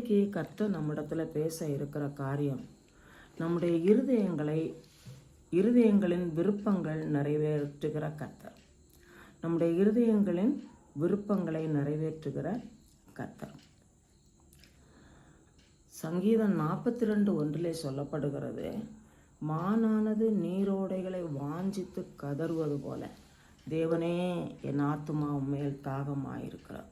இன்றைக்கு கர்த்தர் நம்மிடத்தில் பேச இருக்கிற காரியம், நம்முடைய இருதயங்களின் விருப்பங்கள் நிறைவேற்றுகிற கர்த்தர். நம்முடைய இருதயங்களின் விருப்பங்களை நிறைவேற்றுகிற கர்த்தர். சங்கீதம் 42:1 சொல்லப்படுகிறது, மானானது நீரோடைகளை வாஞ்சித்து கதறுவது போல தேவனே என் ஆத்துமா உம்மேல் தாகமாயிருக்கிறார்.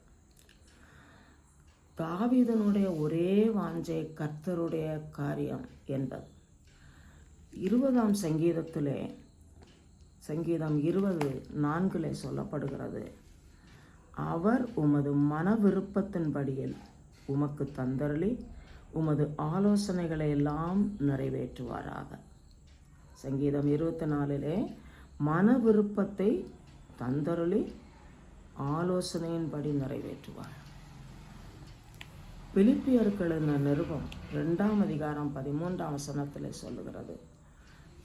தாவீதனுடைய ஒரே வாஞ்சை கர்த்தருடைய காரியம் என்பது. 20ஆம் சங்கீதத்திலே சங்கீதம் 20:4 சொல்லப்படுகிறது, அவர் உமது மன விருப்பத்தின்படியில் உமக்கு தந்தருளி உமது ஆலோசனைகளை எல்லாம் நிறைவேற்றுவாராக. சங்கீதம் 24 மன விருப்பத்தை தந்தருளி ஆலோசனையின்படி நிறைவேற்றுவார். பிலிப்பியருக்கு எழுதின நிருபம் 2ஆம் அதிகாரம் 13ஆம் வசனத்தில் சொல்லுகிறது,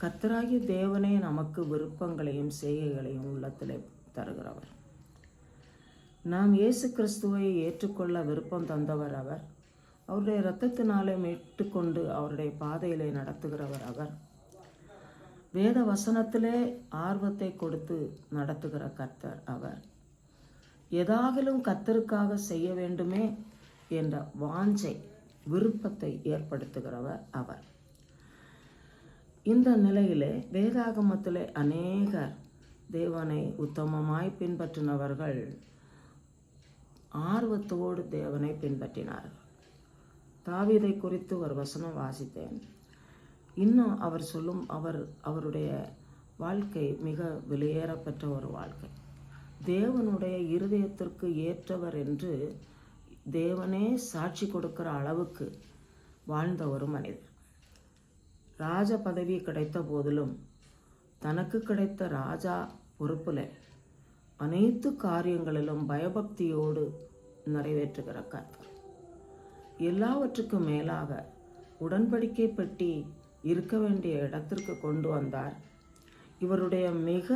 கர்த்தராகிய தேவனே நமக்கு விருப்பங்களையும் செய்கைகளையும் உள்ளத்திலே தருகிறவர். நாம் இயேசு கிறிஸ்துவை ஏற்றுக்கொள்ள விருப்பம் தந்தவர் அவர். அவருடைய இரத்தத்தினாலே மீட்டுக்கொண்டு அவருடைய பாதையிலே நடத்துகிறவர் அவர். வேத வசனத்திலே ஆர்வத்தை கொடுத்து நடத்துகிற கர்த்தர் அவர். எதாகிலும் கர்த்தருக்காக செய்ய வேண்டுமே என்ற வாஞ்சை விருப்பத்தை ஏற்படுத்துகிறவர் அவர். இந்த நிலையிலே வேதாகமத்திலே அநேகர் தேவனை உத்தமமாய் பின்பற்றினவர்கள் ஆர்வத்தோடு தேவனை பின்பற்றினார்கள். தாவீதை குறித்து ஒரு வசனம் வாசித்தேன். இன்னும் அவருடைய வாழ்க்கை மிக விலையேறப்பெற்ற ஒரு வாழ்க்கை. தேவனுடைய இருதயத்திற்கு ஏற்றவர் என்று தேவனே சாட்சி கொடுக்கிற அளவுக்கு வாழ்ந்த ஒரு மனிதர். ராஜ பதவி கிடைத்த போதிலும் தனக்கு கிடைத்த ராஜா பொறுப்பில் அனைத்து காரியங்களிலும் பயபக்தியோடு நிறைவேற்றுகிற கர்த்தர். எல்லாவற்றுக்கும் மேலாக உடன்படிக்கை பெட்டி இருக்க வேண்டிய இடத்திற்கு கொண்டு வந்தார். இவருடைய மிக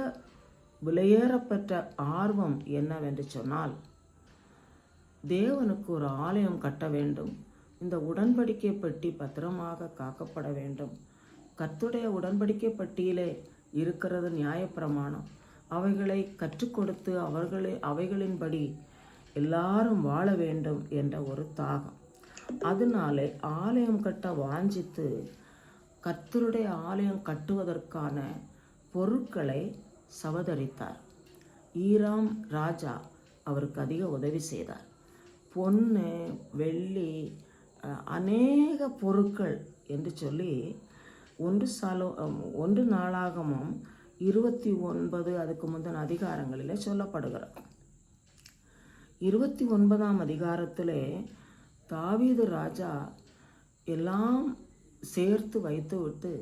விலையேறப்பெற்ற ஆர்வம் என்னவென்று சொன்னால், தேவனுக்கு ஒரு ஆலயம் கட்ட வேண்டும், இந்த உடன்படிக்கை பெட்டி பத்திரமாக காக்கப்பட வேண்டும், கர்த்தருடைய உடன்படிக்கை பெட்டியிலே இருக்கிறது நியாயப்பிரமாணம், அவைகளை கற்றுக் கொடுத்து அவைகளின்படி எல்லாரும் வாழ வேண்டும் என்ற ஒரு தாகம். அதனாலே ஆலயம் கட்ட வாஞ்சித்து கர்த்தருடைய ஆலயம் கட்டுவதற்கான பொருட்களை சவதரித்தார். ஈராம் ராஜா அவருக்கு அதிக உதவி செய்தார். பொன்னு, வெள்ளி, அநேக பொருட்கள் என்று சொல்லி 1 நாளாகமம் 29 அதுக்கு முந்தின அதிகாரங்களிலே சொல்லப்படுகிறது. 29ஆம் அதிகாரத்திலே தாவீது ராஜா எல்லாம் சேர்த்து வைத்து விட்டு,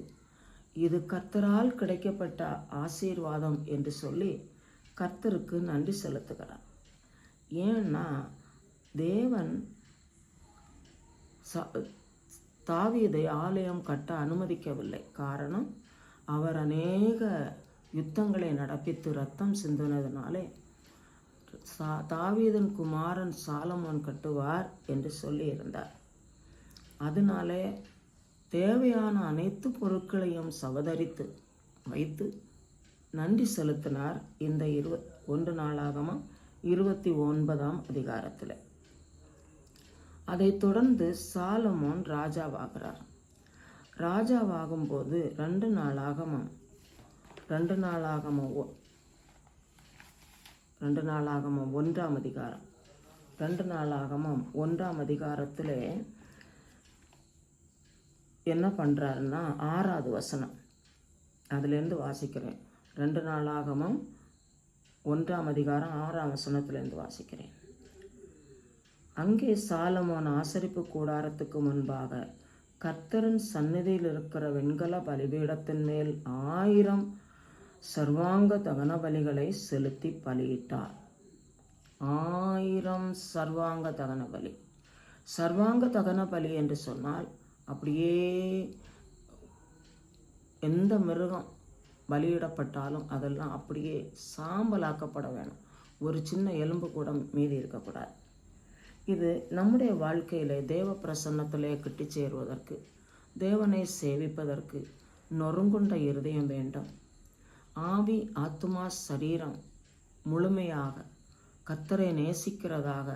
இது கர்த்தரால் கிடைக்கப்பட்ட ஆசீர்வாதம் என்று சொல்லி கர்த்தருக்கு நன்றி செலுத்துகிறார். ஏன்னா தேவன் தாவீதை ஆலயம் கட்ட அனுமதிக்கவில்லை. காரணம், அவர் அநேக யுத்தங்களை நடப்பித்து இரத்தம் சிந்தினதினாலே தாவீதின் குமாரன் சாலமோன் கட்டுவார் என்று சொல்லியிருந்தார். அதனாலே தேவையான அனைத்து பொருட்களையும் சவதரித்து வைத்து நன்றி செலுத்தினார். இந்த 1 நாளாகமம் 29ஆம் அதிகாரத்தில். அதைத் தொடர்ந்து சாலமோன் ராஜாவாகிறார். ராஜாவாகும்போது 2 நாளாகமம் 1ஆம் அதிகாரம் 2 நாளாகமம் 1ஆம் அதிகாரத்தில் என்ன பண்ணுறாருன்னா, 6வது வசனம் அதுலேருந்து வாசிக்கிறேன். 2 நாளாகமம் 1ஆம் அதிகாரம் 6ஆம் வசனத்திலேருந்து வாசிக்கிறேன். அங்கே சாலமோன் ஆசரிப்பு கூடாரத்துக்கு முன்பாக கர்த்தரின் சந்நிதியில் இருக்கிற வெண்கல பலிபீடத்தின் மேல் 1000 சர்வாங்க தகன பலிகளை செலுத்தி பலியிட்டார். 1000 சர்வாங்க தகன பலி. சர்வாங்க தகன பலி என்று சொன்னால் அப்படியே எந்த மிருகம் பலியிடப்பட்டாலும் அதெல்லாம் அப்படியே சாம்பலாக்கப்பட வேணும். ஒரு சின்ன எலும்பு கூட மீதி இருக்கக்கூடாது. இது நம்முடைய வாழ்க்கையிலே தேவ பிரசன்னத்திலே கிட்டி சேருவதற்கு, தேவனை சேவிப்பதற்கு நொறுங்குண்ட இருதயம் வேண்டும். ஆவி, ஆத்துமா, சரீரம் முழுமையாக கர்த்தரை நேசிக்கிறதாக,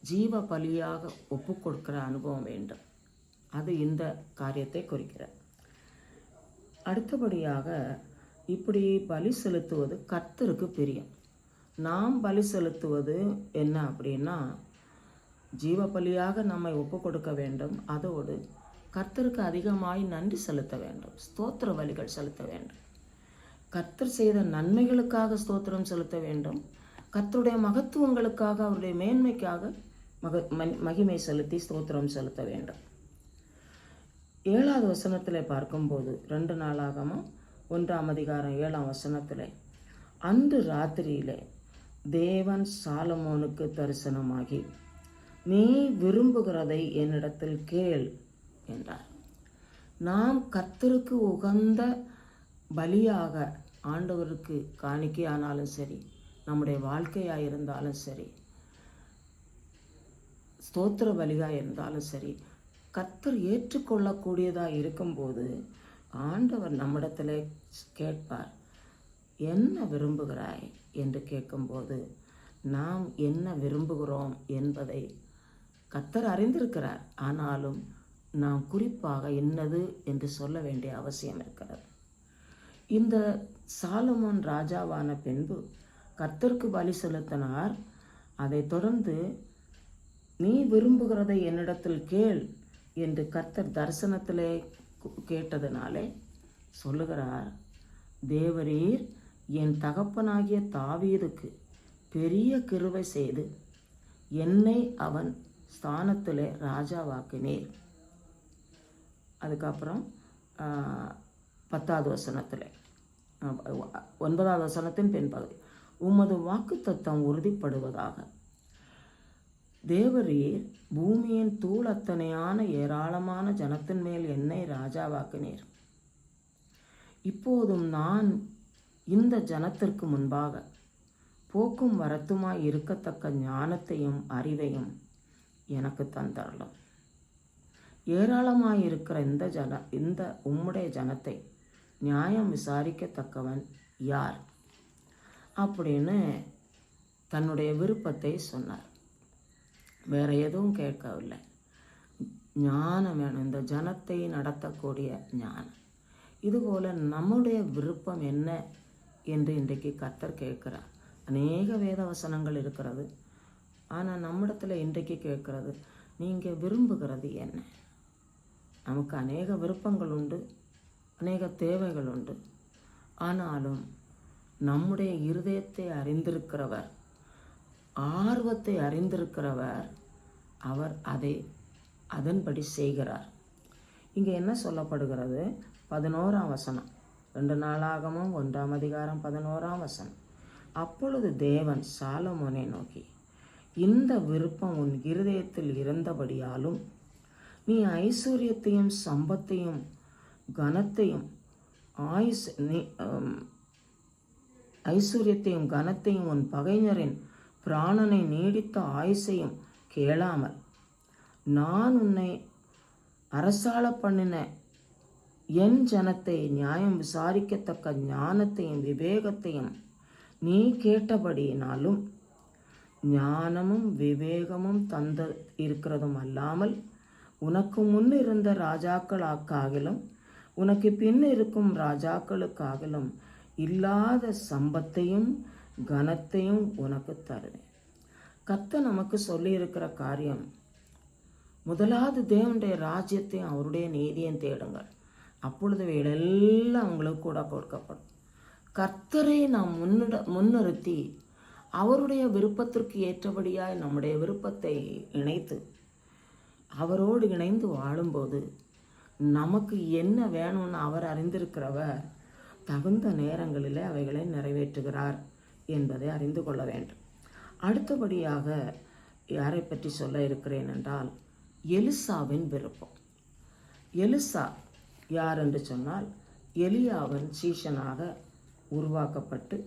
ஜீவ பலியாக ஒப்பு கொடுக்கிற அனுபவம் வேண்டும். அது இந்த காரியத்தை குறிக்கிறது. அடுத்தபடியாக இப்படி பலி செலுத்துவது கர்த்தருக்கு பிரியம். நாம் பலி செலுத்துவது என்ன அப்படின்னா, ஜீவ பலியாக நம்மை ஒப்பு கொடுக்க வேண்டும். அதோடு கர்த்தருக்கு அதிகமாய் நன்றி செலுத்த வேண்டும், ஸ்தோத்திர பலிகள் செலுத்த வேண்டும். கர்த்தர் செய்த நன்மைகளுக்காக ஸ்தோத்திரம் செலுத்த வேண்டும். கர்த்தருடைய மகத்துவங்களுக்காக, அவருடைய மேன்மைக்காக மகிமை செலுத்தி ஸ்தோத்திரம் செலுத்த வேண்டும். 7வது வசனத்தில் பார்க்கும்போது 2 நாளாகமம் 1ஆம் அதிகாரம் 7ஆம் வசனத்தில், அன்று ராத்திரியிலே தேவன் சாலமோனுக்கு தரிசனமாகி, நீ விரும்புகிறதை என்னிடத்தில் கேள் என்றார். நாம் கர்த்தருக்கு உகந்த பலியாக, ஆண்டவருக்கு காணிக்கையானாலும் சரி, நம்முடைய வாழ்க்கையாக இருந்தாலும் சரி, ஸ்தோத்திர பலியாக இருந்தாலும் சரி, கர்த்தர் ஏற்றுக்கொள்ளக்கூடியதாக இருக்கும்போது ஆண்டவர் நம்மிடத்தில் கேட்பார், என்ன விரும்புகிறாய் என்று கேட்கும்போது நாம் என்ன விரும்புகிறோம் என்பதை கர்த்தர் அறிந்திருக்கிறார். ஆனாலும் நாம் குறிப்பாக என்னது என்று சொல்ல வேண்டிய அவசியம் இருக்கிறது. இந்த சாலமோன் ராஜாவான பின்பு கர்த்தருக்கு பலி செலுத்தினார். அதைத் தொடர்ந்து நீ விரும்புகிறதை என்னிடத்தில் கேள் என்று கர்த்தர் தரிசனத்திலே கேட்டதினாலே சொல்லுகிறார், தேவரீர் என் தகப்பனாகிய தாவீதுக்கு பெரிய கிருபை செய்து என்னை அவன் ஸ்தானத்திலே ராஜாவாக்கினீர். அதுக்கப்புறம் 10வது வசனத்தில் 9வது வசனத்தின் பின்பகுதி, உமது வாக்குத்தத்தம் உறுதிப்படுவதாக, தேவரீர் பூமியின் தூளத்தனையான ஏராளமான ஜனத்தின் மேல் என்னை ராஜாவாக்கினீர். இப்போதும் நான் இந்த ஜனத்திற்கு முன்பாக போக்கும் வரத்துமாய் இருக்கத்தக்க ஞானத்தையும் அறிவையும் எனக்கு தந்தரலாம். ஏராளமாயிருக்கிற இந்த உம்முடைய ஜனத்தை நியாயம் விசாரிக்கத்தக்கவன் யார் அப்படின்னு தன்னுடைய விருப்பத்தை சொன்னார். வேற எதுவும் கேட்கவில்லை. ஞானம் வேணும், இந்த ஜனத்தை நடத்தக்கூடிய ஞானம். இதுபோல் நம்முடைய விருப்பம் என்ன என்று இன்றைக்கு கர்த்தர் கேட்கிறார். அநேக வேத வசனங்கள் இருக்கிறது. ஆனால் நம்மிடத்தில் இன்றைக்கு கேட்கிறது, நீங்கள் விரும்புகிறது என்ன? நமக்கு அநேக விருப்பங்கள் உண்டு, அநேக தேவைகள் உண்டு. ஆனாலும் நம்முடைய இருதயத்தை அறிந்திருக்கிறவர், ஆர்வத்தை அறிந்திருக்கிறவர், அவர் அதை அதன்படி செய்கிறார். இங்கே என்ன சொல்லப்படுகிறது? 11ஆம் வசனம், 2 நாளாகமம் 1ஆம் அதிகாரம் 11ஆம் வசனம். அப்பொழுது தேவன் சாலமோனை நோக்கி, இந்த விருப்பம் உன் இருதயத்தில் இருந்தபடியாலும் நீ ஐஸ்வர்யத்தையும் சம்பத்தையும் கனத்தையும் ஐஸ்வர்யத்தையும் கனத்தையும் உன் பகைஞரின் பிராணனை நீடித்த ஆயுசையும் கேளாமல், நான் உன்னை அரசாள பண்ணின என் ஜனத்தை நியாயம் விசாரிக்கத்தக்க ஞானத்தையும் விவேகத்தையும் நீ கேட்டபடியினாலும், ஞானமும் விவேகமும் தந்த இருக்கிறதும் அல்லாமல் உனக்கு முன் இருந்த ராஜாக்களுக்காகிலும் உனக்கு பின் இருக்கும் ராஜாக்களுக்காகிலும் இல்லாத சம்பத்தையும் கனத்தையும் உனக்கு தருவேன். கர்த்தர் நமக்கு சொல்லியிருக்கிற காரியம், முதலாவது தேவனுடைய ராஜ்யத்தையும் அவருடைய நீதியையும் தேடுங்கள், அப்பொழுது எல்லாம் உங்களுக்கு கூட கொடுக்கப்படும். கர்த்தரை நாம் முன்னிறுத்தி அவருடைய விருப்பத்திற்கு ஏற்றபடியாய் நம்முடைய விருப்பத்தை இணைத்து அவரோடு இணைந்து வாழும்போது நமக்கு என்ன வேணும்னு அவர் அறிந்திருக்கிறவர் தகுந்த நேரங்களில் அவைகளை நிறைவேற்றுகிறார் என்பதை அறிந்து கொள்ள வேண்டும். அடுத்தபடியாக யாரை பற்றி சொல்ல இருக்கிறேன் என்றால், எலிசாவின் விருப்பம். எலிசா யார் என்று சொன்னால், எலியாவின் சீஷனாக உருவாக்கப்பட்டு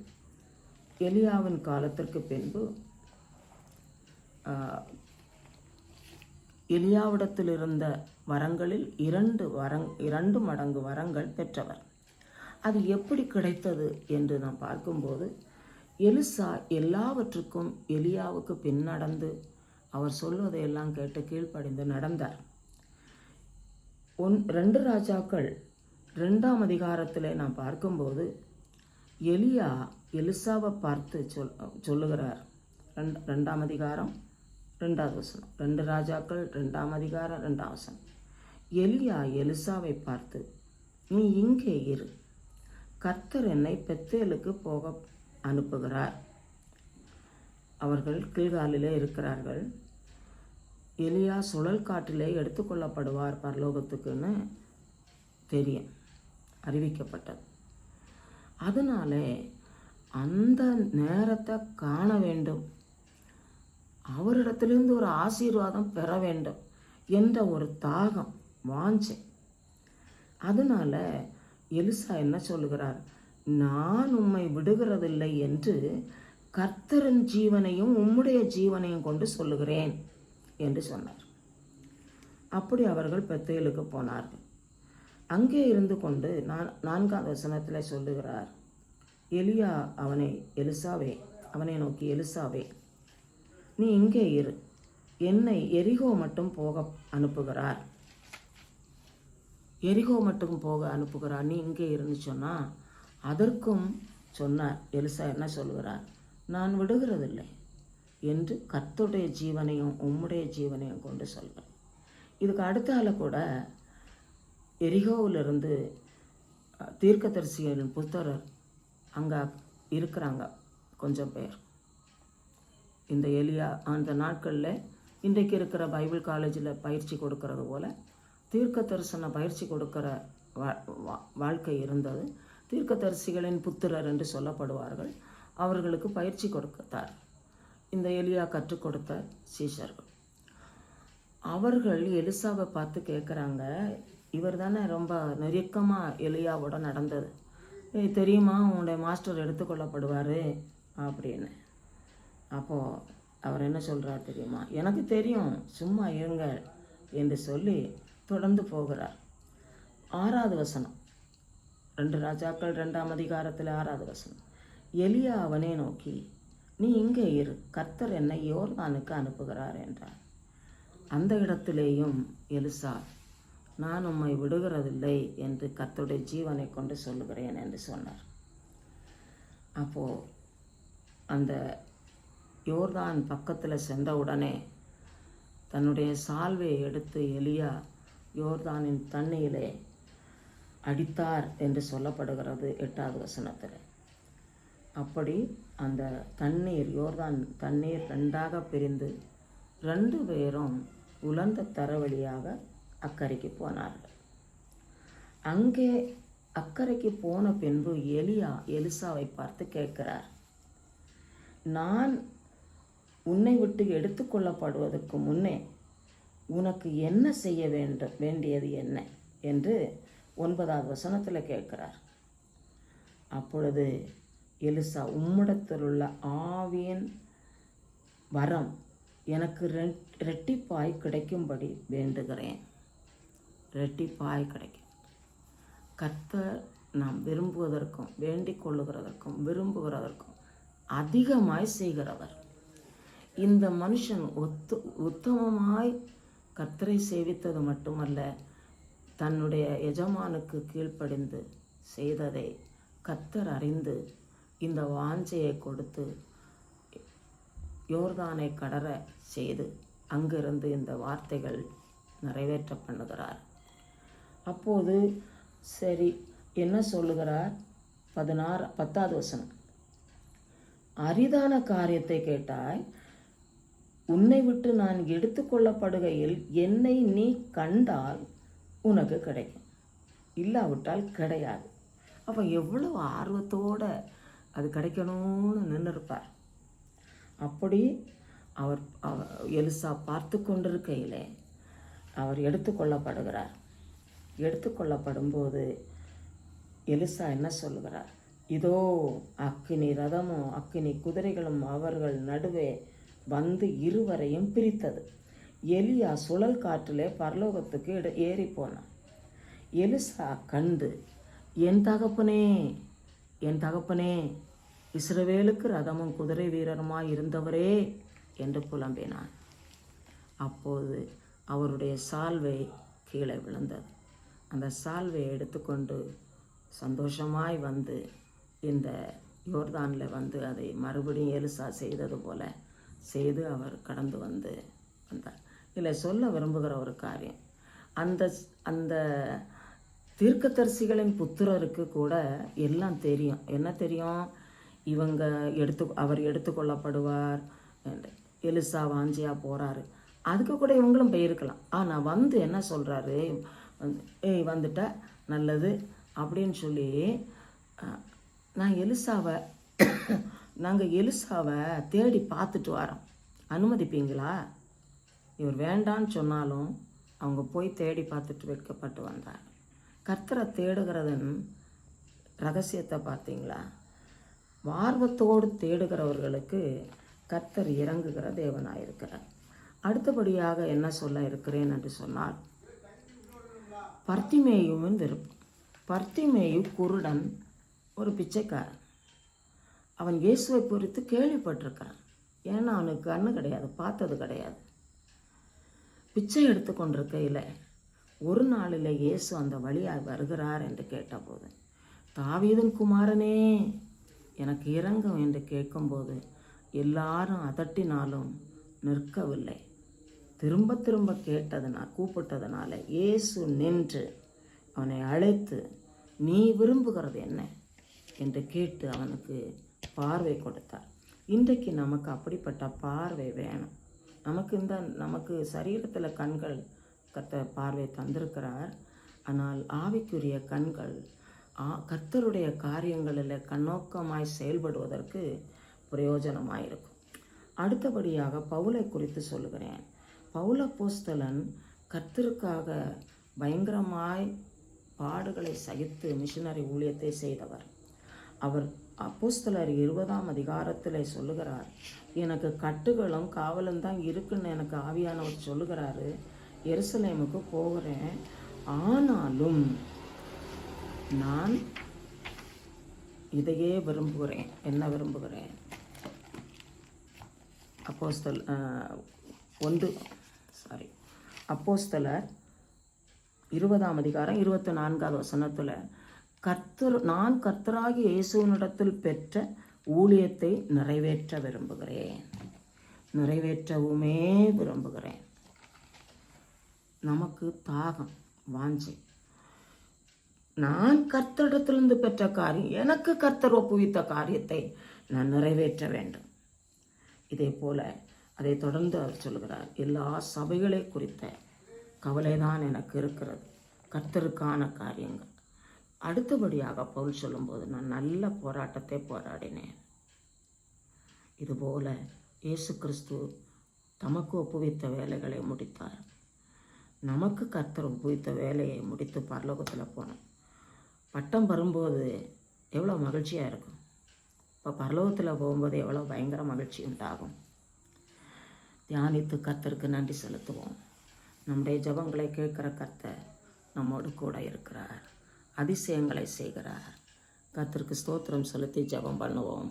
எலியாவின் காலத்திற்கு பின்பு எலியாவிடத்தில் இருந்த வரங்களில் 2 மடங்கு வரங்கள் பெற்றவர். அது எப்படி கிடைத்தது என்று நாம் பார்க்கும்போது, எலிசா எல்லாவற்றுக்கும் எலியாவுக்கு பின் நடந்து அவர் சொல்வதையெல்லாம் கேட்டு கீழ்ப்படிந்து நடந்தார். 2 ராஜாக்கள் 2ஆம் அதிகாரத்தில் நாம் பார்க்கும்போது எலியா எலிசாவை பார்த்து சொல்லுகிறார். 2ஆம் அதிகாரம் 2வது வசனம். 2 ராஜாக்கள் 2ஆம் அதிகாரம் 2ஆம் வசனம். எலியா எலிசாவை பார்த்து, நீ இங்கே இரு, கர்த்தர் என்னை பெத்தேலுக்கு போக அனுப்புகிறார். அவர்கள் கில்காலிலே இருக்கிறார்கள். எலியா சுழல் காற்றிலே எடுத்துக்கொள்ளப்படுவார் பரலோகத்துக்குன்னு தெரியும், அறிவிக்கப்பட்டது. அதனாலே அந்த நேரத்தை காண வேண்டும், அவரிடத்திலிருந்து ஒரு ஆசீர்வாதம் பெற வேண்டும் என்ற ஒரு தாகம், வாஞ்சை. அதனால எலிசா என்ன சொல்லுகிறார், நான் உம்மை விடுகிறதில்லை என்று கர்த்தரின் ஜீவனையும் உம்முடைய ஜீவனையும் கொண்டு சொல்லுகிறேன் என்று சொன்னார். அப்படி அவர்கள் பெத்தேலுக்கு போனார்கள். அங்கே இருந்து கொண்டு 4ஆம் வசனத்தில் சொல்லுகிறார், எலியா அவனை நோக்கி, எலிசாவே, நீ இங்கே இரு, என்னை எரிகோ மட்டும் போக அனுப்புகிறார். எரிகோ மட்டும் போக அனுப்புகிறார், நீ இங்கே இருந்து சொன்னால், அதற்கும் சொன்னார் எலிசா என்ன சொல்லுகிறார், நான் விடுகிறதில்லை என்று கர்த்தருடைய ஜீவனையும் உம்முடைய ஜீவனையும் கொண்டு சொல்கிறேன். இதுக்கு அடுத்தால கூட எரிகோவிலிருந்து தீர்க்கதரிசிகளின் புத்தரர் அங்கே இருக்கிறாங்க கொஞ்சம் பேர். இந்த எலியா அந்த நாட்களில் இன்றைக்கு இருக்கிற பைபிள் காலேஜில் பயிற்சி கொடுக்கறது போல் தீர்க்க தரிசன பயிற்சி கொடுக்கிற வாழ்க்கை இருந்தது. தீர்க்கதரிசிகளின் புத்திரர் என்று சொல்லப்படுவார்கள். அவர்களுக்கு பயிற்சி கொடுத்தார் இந்த எலியா கற்றுக் கொடுத்த சீஷர்கள். அவர்கள் எலிசாவை பார்த்து கேட்குறாங்க, இவர் தானே ரொம்ப நெருக்கமாக எலியாவோட நடந்தது, தெரியுமா உன்னுடைய மாஸ்டர் எடுத்துக்கொள்ளப்படுவார் அப்படின்னு. அப்போது அவர் என்ன சொல்கிறார் தெரியுமா, எனக்கு தெரியும், சும்மா இருங்க என்று சொல்லி தொடர்ந்து போகிறார். 6வது வசனம், 2 ராஜாக்கள் 2ஆம் அதிகாரத்தில் 6வது வசனம். எலியா அவனை நோக்கி, நீ இங்கே இரு, கர்த்தர் என்னை யோர்தானுக்கு அனுப்புகிறார் என்றார். அந்த இடத்திலேயும் எலிசா, நான் உம்மை விடுகிறதில்லை என்று கர்த்தருடைய ஜீவனை கொண்டு சொல்லுகிறேன் என்று சொன்னார். அப்போது அந்த யோர்தான் பக்கத்தில் சென்றவுடனே தன்னுடைய சால்வையை எடுத்து எலியா யோர்தானின் தண்ணீரிலே அடித்தார் என்று சொல்லப்படுகிறது 8வது வசனத்தில். அப்படி அந்த தண்ணீர், யோர்தான் தண்ணீர் 2ஆக பிரிந்து 2 பேரும் உலர்ந்த தர வழியாக அக்கறைக்கு போனார்கள். அங்கே அக்கறைக்கு போன பின்பு எலியா எலிசாவை பார்த்து கேட்கிறார், நான் உன்னை விட்டு எடுத்துக்கொள்ளப்படுவதற்கு முன்னே உனக்கு என்ன செய்ய வேண்டியது என்ன என்று 9வது வசனத்தில் கேட்கிறார். அப்பொழுது எலிசா, உம்மிடத்தில் உள்ள ஆவியின் வரம் எனக்கு ரெட்டிப்பாய் கிடைக்கும்படி வேண்டுகிறேன். ரெட்டிப்பாய் கிடைக்கும். கர்த்தர் நாம் விரும்புவதற்கும் வேண்டிக் கொள்ளுகிறதற்கும் விரும்புகிறதற்கும் அதிகமாய் செய்கிறவர். இந்த மனுஷன் உத்தமமாய் கர்த்தரை சேவித்தது மட்டுமல்ல, தன்னுடைய எஜமானுக்கு கீழ்ப்படிந்து செய்ததை கர்த்தர் அறிந்து இந்த வாஞ்சையை கொடுத்து யோர்தானை கடற செய்து அங்கிருந்து இந்த வார்த்தைகள் நிறைவேற்ற பண்ணுகிறார். அப்போது சரி என்ன சொல்லுகிறார், 10வது வசனம். அரிதான காரியத்தை கேட்டாய், உன்னை விட்டு நான் எடுத்துக்கொள்ளப்படுகையில் என்னை நீ கண்டால் உனக்கு கிடைக்கும், இல்லாவிட்டால் கிடையாது. அப்போ எவ்வளவு ஆர்வத்தோடு அது கிடைக்கணும்னு நின்றுருப்பார். அப்படி அவர் எலிசா பார்த்து கொண்டிருக்கையிலே அவர் எடுத்துக்கொள்ளப்படுகிறார். எடுத்துக்கொள்ளப்படும்போது எலிசா என்ன சொல்லுகிறார், இதோ அக்கினி ரதமும் அக்கினி குதிரைகளும் அவர்கள் நடுவே வந்து இருவரையும் பிரித்தது. எலியா சுழல் காற்றிலே பரலோகத்துக்கு ஏறி போனான். எலிசா கண்டு, என் தகப்பனே, என் தகப்பனே, இஸ்ரவேலுக்கு ரதமும் குதிரை வீரருமாய் இருந்தவரே என்று புலம்பினான். அப்போது அவருடைய சால்வை கீழே விழுந்தது. அந்த சால்வையை எடுத்துக்கொண்டு சந்தோஷமாய் வந்து இந்த யோர்தானில் வந்து அதை மறுபடியும் எலிசா செய்தது போல செய்து அவர் கடந்து வந்தார். இல்லை, சொல்ல விரும்புகிற ஒரு காரியம், அந்த அந்த தீர்க்கதரிசிகளின் புத்திரருக்கு கூட எல்லாம் தெரியும். என்ன தெரியும்? இவங்க அவர் எடுத்துக்கொள்ளப்படுவார் என்று. எலிசா வாஞ்சியாக போகிறாரு, அதுக்கு கூட இவங்களும் போயிருக்கலாம். ஆனால் வந்து என்ன சொல்கிறாரு? வந்துட்ட நல்லது அப்படின்னு சொல்லி நாங்கள் எலிசாவை தேடி பார்த்துட்டு வரோம், அனுமதிப்பீங்களா? இவர் வேண்டான்னு சொன்னாலும் அவங்க போய் தேடி பார்த்துட்டு வைக்கப்பட்டு வந்தார். கர்த்தரை தேடுகிறதன் ரகசியத்தை பார்த்தீங்களா? ஆர்வத்தோடு தேடுகிறவர்களுக்கு கர்த்தர் இறங்குகிற தேவனாயிருக்கிறார். அடுத்தபடியாக என்ன சொல்ல இருக்கிறேன் என்று சொன்னால், பர்த்திமேயுவின் விருப்பம். பர்த்திமேயு குருடன், ஒரு பிச்சைக்காரன். அவன் இயேசுவை குறித்து கேள்விப்பட்டிருக்கிறான். ஏன்னா அவனுக்கு கண்ணு கிடையாது, பார்த்தது கிடையாது. பிச்சை எடுத்து கொண்டிருக்கையில் ஒரு நாளில் இயேசு அந்த வழியாக வருகிறார் என்று கேட்டபோது, தாவீதின் குமாரனே எனக்கு இறங்கும் என்று கேட்கும்போது எல்லாரும் அதட்டினாலும் நிற்கவில்லை. திரும்ப திரும்ப கூப்பிட்டதுனால இயேசு நின்று அவனை அழைத்து, நீ விரும்புகிறது என்ன என்று கேட்டு அவனுக்கு பார்வை கொடுத்தார். இன்றைக்கு நமக்கு அப்படிப்பட்ட பார்வை வேணும். நமக்கு சரீரத்தில் கண்கள் பார்வை தந்திருக்கிறார். ஆனால் ஆவிக்குரிய கண்கள் கர்த்தருடைய காரியங்களில் கண்ணோக்கமாய் செயல்படுவதற்கு பிரயோஜனமாயிருக்கும். அடுத்தபடியாக பவுலை குறித்து சொல்லுகிறேன். பவுல் அப்போஸ்தலன் கர்த்தருக்காக பயங்கரமாய் பாடுகளை சகித்து மிஷனரி ஊழியத்தை செய்தவர். அவர் அப்போஸ்தலர் 20ஆம் அதிகாரத்தில் சொல்லுகிறார், எனக்கு கட்டுகளும் காவலும் தான் இருக்குன்னு எனக்கு ஆவியானவர் சொல்லுகிறாரு. எருசலேமுக்கு போகிறேன், ஆனாலும் நான் இதையே விரும்புகிறேன். என்ன விரும்புகிறேன்? அப்போஸ்தலர் 20ஆம் அதிகாரம் 24வது வசனத்தில், நான் கர்த்தராகிய இயேசுவினிடத்தில் பெற்ற ஊழியத்தை நிறைவேற்ற விரும்புகிறேன், நிறைவேற்றவுமே விரும்புகிறேன். நமக்கு தாகம், வாஞ்சை. நான் கர்த்தரிடத்திலிருந்து பெற்ற காரியம், எனக்கு கர்த்தர் ஒப்புவித்த காரியத்தை நான் நிறைவேற்ற வேண்டும். இதே போல அதை தொடர்ந்து அவர் சொல்கிறார், எல்லா சபைகளை குறித்த கவலைதான் எனக்கு இருக்கிறது, கர்த்தருக்கான காரியங்கள். அடுத்தபடியாக பவுல் சொல்லும்போது, நான் நல்ல போராட்டத்தை போராடினேன். இதுபோல இயேசு கிறிஸ்து தமக்கு ஒப்புவித்த வேலைகளை முடித்தார். நமக்கு கர்த்தர் ஒப்புவித்த வேலையை முடித்து பரலோகத்தில் போனோம். பட்டம் வரும்போது எவ்வளோ மகிழ்ச்சியாக இருக்கும். இப்போ பரலோகத்தில் போகும்போது எவ்வளோ பயங்கர மகிழ்ச்சி உண்டாகும். தியானித்து கர்த்தருக்கு நன்றி செலுத்துவோம். நம்முடைய ஜெபங்களை கேட்குற கர்த்தர் நம்மோடு கூட இருக்கிறார், அதிசயங்களை செய்கிறார். கர்த்தருக்கு ஸ்தோத்திரம் செலுத்தி ஜெபம் பண்ணுவோம்.